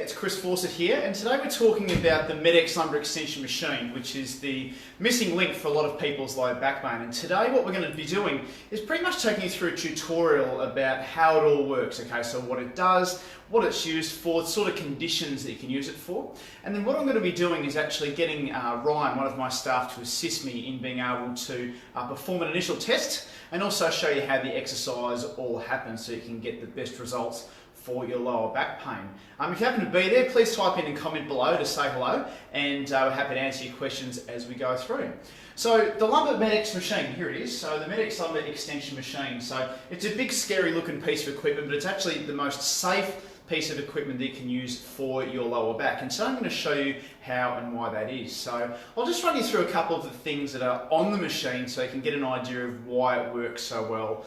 it's Chris Fawcett here, and today we're talking about the MedX lumbar extension machine, which is the missing link for a lot of people's low back pain. And today what we're going to be doing is pretty much taking you through a tutorial about how it all works, okay, so what it does, what it's used for, the sort of conditions that you can use it for. And then what I'm going to be doing is actually getting Ryan, one of my staff, to assist me in being able to perform an initial test and also show you how the exercise all happens so you can get the best results for your lower back pain. If you happen to be there, please type in a comment below to say hello, and we're happy to answer your questions as we go through. So the lumbar MedX machine, here it is. So the MedX lumbar extension machine. So it's a big scary looking piece of equipment, but it's actually the most safe piece of equipment that you can use for your lower back. And so I'm going to show you how and why that is. So I'll just run you through a couple of the things that are on the machine so you can get an idea of why it works so well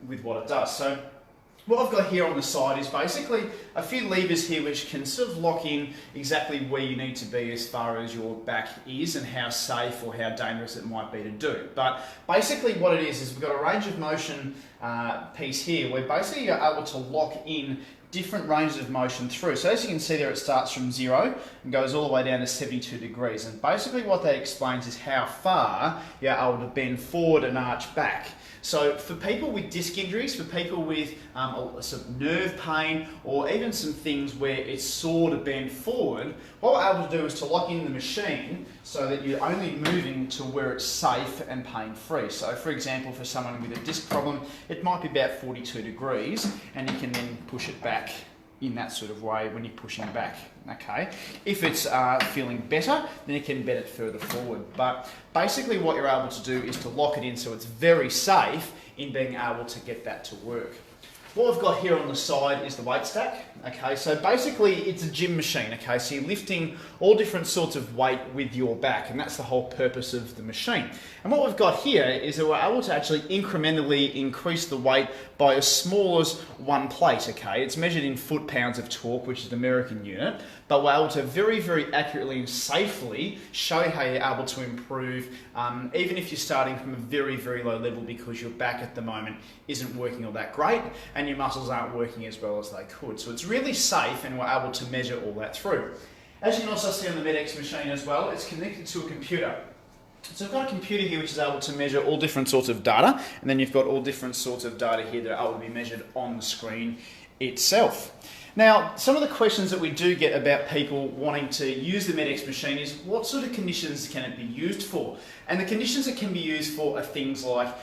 with what it does. So what I've got here on the side is basically a few levers here which can sort of lock in exactly where you need to be as far as your back is and how safe or how dangerous it might be to do. But basically what it is we've got a range of motion piece here where basically you're able to lock in different ranges of motion through. So as you can see there, it starts from 0 and goes all the way down to 72 degrees. And basically what that explains is how far you're able to bend forward and arch back. So for people with disc injuries, for people with sort of nerve pain, or even some things where it's sore to bend forward, what we're able to do is to lock in the machine so that you're only moving to where it's safe and pain-free. So for example, for someone with a disc problem, it might be about 42 degrees, and you can then push it back in that sort of way when you're pushing back, okay? If it's feeling better, then you can bend it further forward. But basically what you're able to do is to lock it in so it's very safe in being able to get that to work. What we've got here on the side is the weight stack, okay? So basically it's a gym machine, okay? So you're lifting all different sorts of weight with your back, and that's the whole purpose of the machine. And what we've got here is that we're able to actually incrementally increase the weight by as small as one plate, okay? It's measured in foot-pounds of torque, which is the American unit, but we're able to very, very accurately and safely show how you're able to improve, even if you're starting from a very, very low level because your back at the moment isn't working all that great and your muscles aren't working as well as they could. So it's really safe, and we're able to measure all that through. As you can also see on the MedX machine as well, it's connected to a computer. So I've got a computer here which is able to measure all different sorts of data, and then you've got all different sorts of data here that are able to be measured on the screen itself. Now, some of the questions that we do get about people wanting to use the MedX machine is what sort of conditions can it be used for? And the conditions it can be used for are things like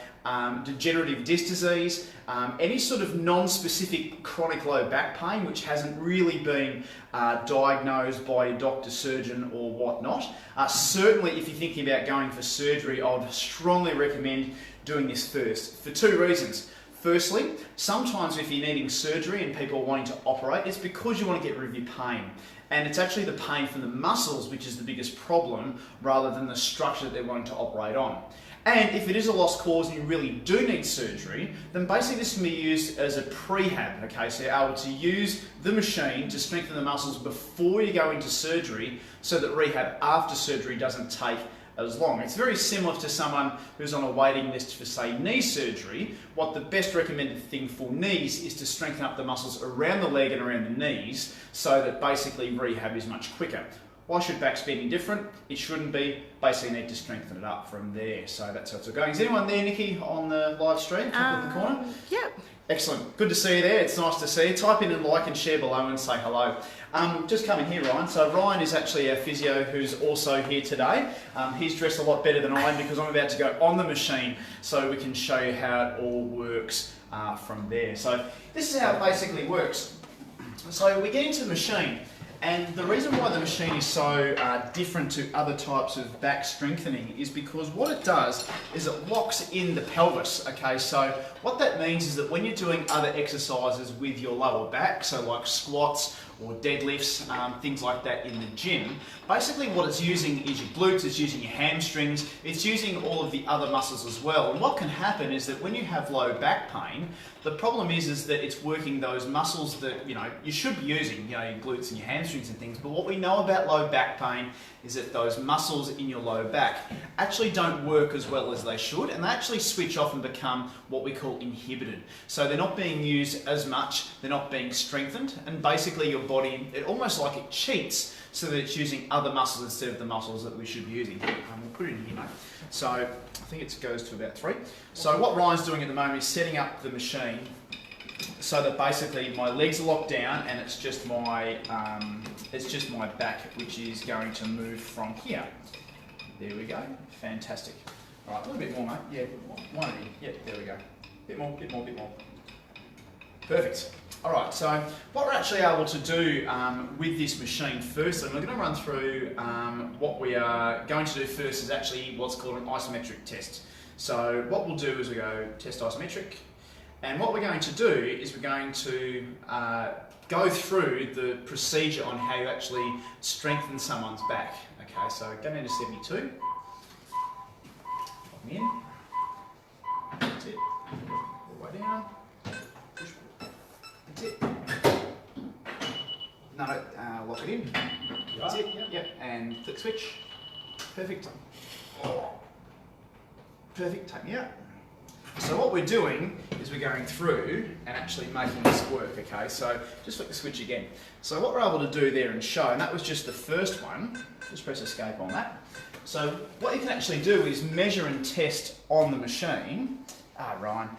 degenerative disc disease, any sort of non-specific chronic low back pain which hasn't really been diagnosed by a doctor, surgeon or whatnot. Certainly if you're thinking about going for surgery, I would strongly recommend doing this first for two reasons. Firstly, sometimes if you're needing surgery and people are wanting to operate, it's because you want to get rid of your pain. And it's actually the pain from the muscles which is the biggest problem rather than the structure that they're wanting to operate on. And if it is a lost cause and you really do need surgery, then basically this can be used as a prehab, okay? So you're able to use the machine to strengthen the muscles before you go into surgery so that rehab after surgery doesn't take as long. It's very similar to someone who's on a waiting list for, say, knee surgery. What the best recommended thing for knees is to strengthen up the muscles around the leg and around the knees so that basically rehab is much quicker. Why should backs be any different? It shouldn't be. Basically need to strengthen it up from there. So that's how it's all going. Is anyone there, Nikki, on the live stream? Top in the corner? Yep. Excellent. Good to see you there. It's nice to see you. Type in and like and share below and say hello. Just coming here, Ryan. So Ryan is actually our physio who's also here today. He's dressed a lot better than I am because I'm about to go on the machine so we can show you how it all works from there. So this is how it basically works. So we get into the machine. And the reason why the machine is so different to other types of back strengthening is because what it does is it locks in the pelvis, okay? So what that means is that when you're doing other exercises with your lower back, so like squats or deadlifts, things like that in the gym, basically what it's using is your glutes, it's using your hamstrings, it's using all of the other muscles as well. And what can happen is that when you have low back pain, the problem is that it's working those muscles that you should be using, your glutes and your hamstrings and things. But what we know about low back pain is that those muscles in your low back actually don't work as well as they should, and they actually switch off and become what we call inhibited. So they're not being used as much, they're not being strengthened, and basically your body, it almost like it cheats so that it's using other muscles instead of the muscles that we should be using. We'll put it in here, mate. So I think it goes to about 3. So what Ryan's doing at the moment is setting up the machine so that basically my legs are locked down and it's just my back which is going to move from here. There we go. Fantastic. All right, a little bit more, mate. Yeah, one of you. Yeah, there we go. Bit more, bit more, bit more. Perfect. All right, so what we're actually able to do with this machine first, and we're going to run through what we are going to do first is actually what's called an isometric test. So what we'll do is we go test isometric, and what we're going to do is we're going to go through the procedure on how you actually strengthen someone's back. Okay, so go down to 72, lock me in, that's it, all the way down. That's it. No, lock it in. That's it. Yep. And flick switch. Perfect. Perfect. Take me out. So what we're doing is we're going through and actually making this work. Okay. So just flick the switch again. So what we're able to do there and show, and that was just the first one. Just press escape on that. So what you can actually do is measure and test on the machine. Ryan.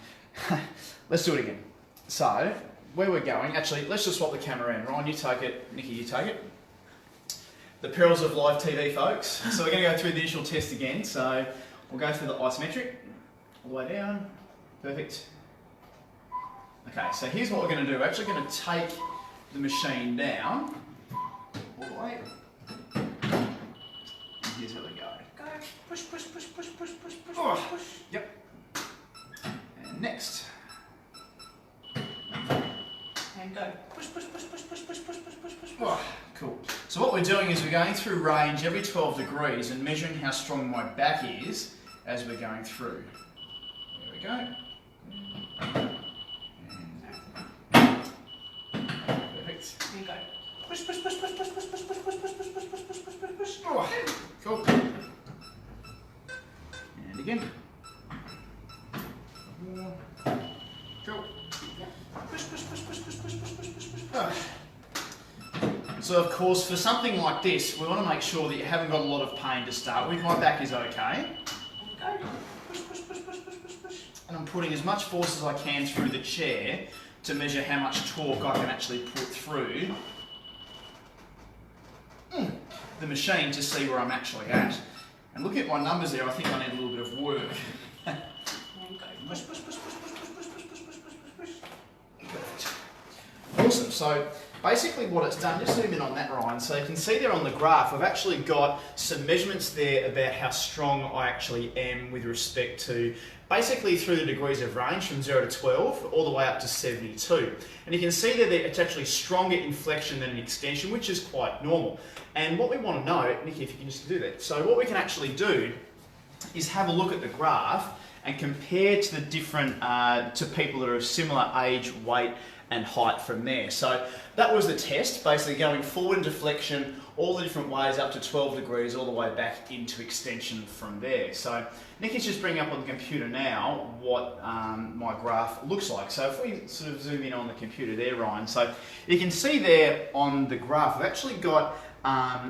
Let's do it again. So where we're going, actually, let's just swap the camera in. Ryan, you take it. Nikki, you take it. The perils of live TV, folks. So we're going to go through the initial test again. So we'll go through the isometric, all the way down. Perfect. Okay, so here's what we're going to do. We're actually going to take the machine down, all the way. And here's where we go. Go, push, push, push, push, push, push, push, push, push. Yep. And next. And go. Push, push, push, push, push, push, push, push, push, push. Oh, cool. So what we're doing is we're going through range every 12 degrees and measuring how strong my back is as we're going through. There we go. Perfect. There you go. Push, push, push, push, push, push, push, push, push, push, push, push, push, push, push, push, push. Oh, cool. And again. Cool. Push, push, push, push, push, push, push, push, push, push, push. So of course, for something like this, we want to make sure that you haven't got a lot of pain to start with. My back is okay. Push, push, push, push, push, push, push. And I'm putting as much force as I can through the chair to measure how much torque I can actually put through the machine to see where I'm actually at. And look at my numbers there, I think I need a little bit of work. Push, push, push, push, push, push, push, push, push, push, push, push. Perfect. Awesome. So basically what it's done, just zoom in on that, Ryan, so you can see there on the graph, I've actually got some measurements there about how strong I actually am with respect to basically through the degrees of range from 0 to 12 all the way up to 72. And you can see there that it's actually stronger in flexion than in extension, which is quite normal. And what we want to know, Nikki, if you can just do that. So what we can actually do is have a look at the graph and compare to the different, to people that are of similar age, weight and height from there. So that was the test, basically going forward into flexion, all the different ways up to 12 degrees, all the way back into extension from there. So Nikki's just bringing up on the computer now what my graph looks like. So if we sort of zoom in on the computer there, Ryan, so you can see there on the graph, I've actually got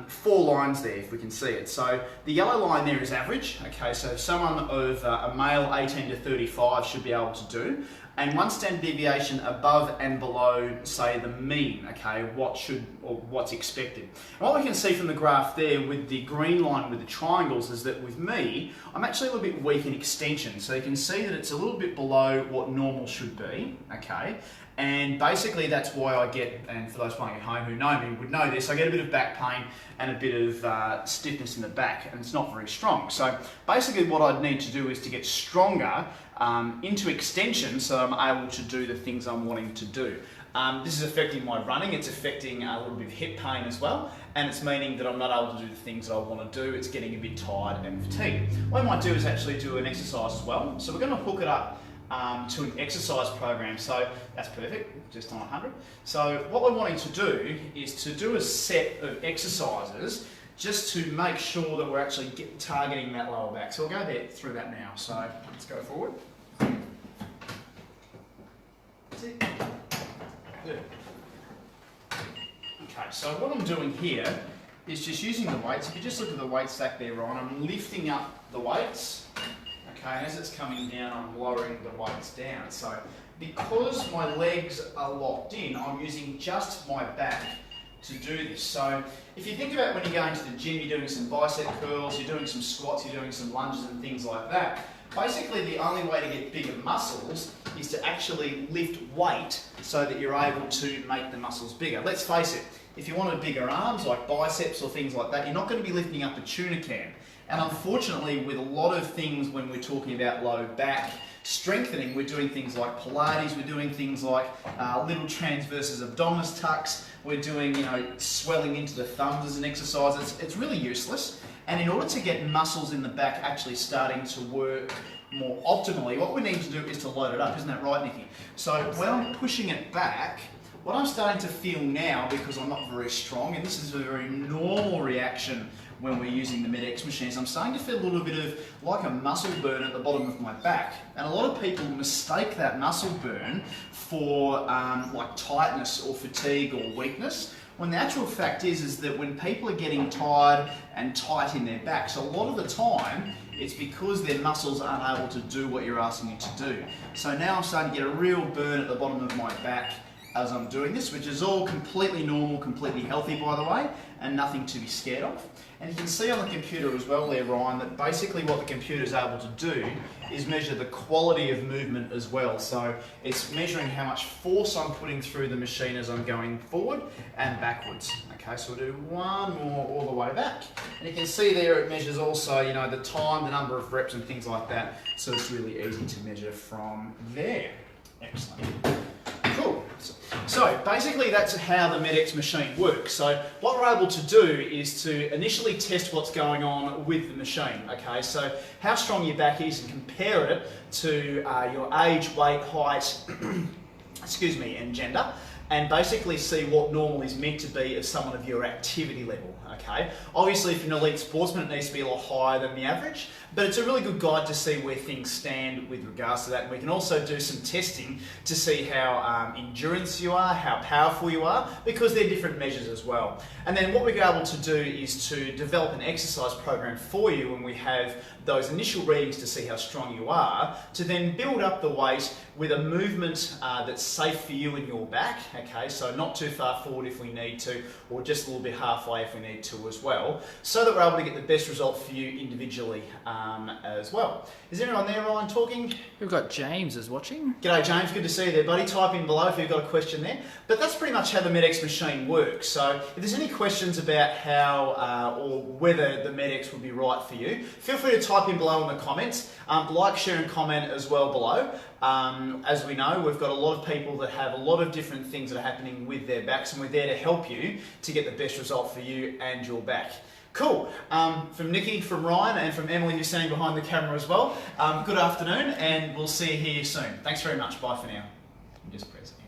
4 lines there, if we can see it. So the yellow line there is average. Okay, so someone of a male 18 to 35 should be able to do. And 1 standard deviation above and below, say, the mean, okay, what's expected. And what we can see from the graph there with the green line with the triangles is that with me, I'm actually a little bit weak in extension. So you can see that it's a little bit below what normal should be, okay. And basically that's why I get, and for those playing at home who know me would know this, I get a bit of back pain and a bit of stiffness in the back, and it's not very strong. So basically what I'd need to do is to get stronger into extension so I'm able to do the things I'm wanting to do. This is affecting my running, it's affecting a little bit of hip pain as well, and it's meaning that I'm not able to do the things that I want to do. It's getting a bit tired and fatigued. What I might do is actually do an exercise as well. So we're going to hook it up to an exercise program. So that's perfect, just on 100. So what we're wanting to do is to do a set of exercises just to make sure that we're actually targeting that lower back. So we'll go through that now. So let's go forward. That's it. Good. Okay, so what I'm doing here is just using the weights. If you just look at the weight stack there, Ryan, I'm lifting up the weights. Okay, and as it's coming down, I'm lowering the weights down. So because my legs are locked in, I'm using just my back to do this. So if you think about when you're going to the gym, you're doing some bicep curls, you're doing some squats, you're doing some lunges and things like that. Basically, the only way to get bigger muscles is to actually lift weight so that you're able to make the muscles bigger. Let's face it, if you wanted bigger arms, like biceps or things like that, you're not going to be lifting up a tuna can. And unfortunately, with a lot of things when we're talking about low back strengthening, we're doing things like Pilates, we're doing things like little transversus abdominis tucks, we're doing, swelling into the thumbs as an exercise. It's really useless. And in order to get muscles in the back actually starting to work more optimally, what we need to do is to load it up. Isn't that right, Nikki? So when I'm pushing it back, what I'm starting to feel now, because I'm not very strong, and this is a very normal reaction when we're using the MedX machines, I'm starting to feel a little bit of like a muscle burn at the bottom of my back. And a lot of people mistake that muscle burn for like tightness or fatigue or weakness, when the actual fact is that when people are getting tired and tight in their backs, a lot of the time it's because their muscles aren't able to do what you're asking you to do. So now I'm starting to get a real burn at the bottom of my back as I'm doing this, which is all completely normal, completely healthy by the way, and nothing to be scared of. And you can see on the computer as well there, Ryan, that basically what the computer is able to do is measure the quality of movement as well. So it's measuring how much force I'm putting through the machine as I'm going forward and backwards. Okay, so we'll do one more all the way back. And you can see there it measures also, the time, the number of reps and things like that. So it's really easy to measure from there. Excellent. Cool. So basically that's how the MedX machine works. So what we're able to do is to initially test what's going on with the machine. Okay, so how strong your back is and compare it to your age, weight, height, excuse me, and gender, and basically see what normal is meant to be of someone of your activity level. Okay, obviously if you're an elite sportsman, it needs to be a lot higher than the average, but it's a really good guide to see where things stand with regards to that. And we can also do some testing to see how endurance you are, how powerful you are, because they're different measures as well. And then what we're able to do is to develop an exercise program for you when we have those initial readings to see how strong you are, to then build up the weight with a movement that's safe for you in your back. Okay, so not too far forward if we need to, or just a little bit halfway if we need to as well, so that we're able to get the best result for you individually as well. Is anyone there, Ryan, talking? We've got James is watching. G'day James, good to see you there, buddy. Type in below if you've got a question there. But that's pretty much how the MedX machine works. So if there's any questions about how or whether the MedX would be right for you, feel free to type in below in the comments. Like, share and comment as well below. As we know, we've got a lot of people that have a lot of different things that are happening with their backs, and we're there to help you to get the best result for you and your back. Cool. From Nikki, from Ryan, and from Emily, who's standing behind the camera as well, good afternoon, and we'll see you here soon. Thanks very much. Bye for now. Just press it.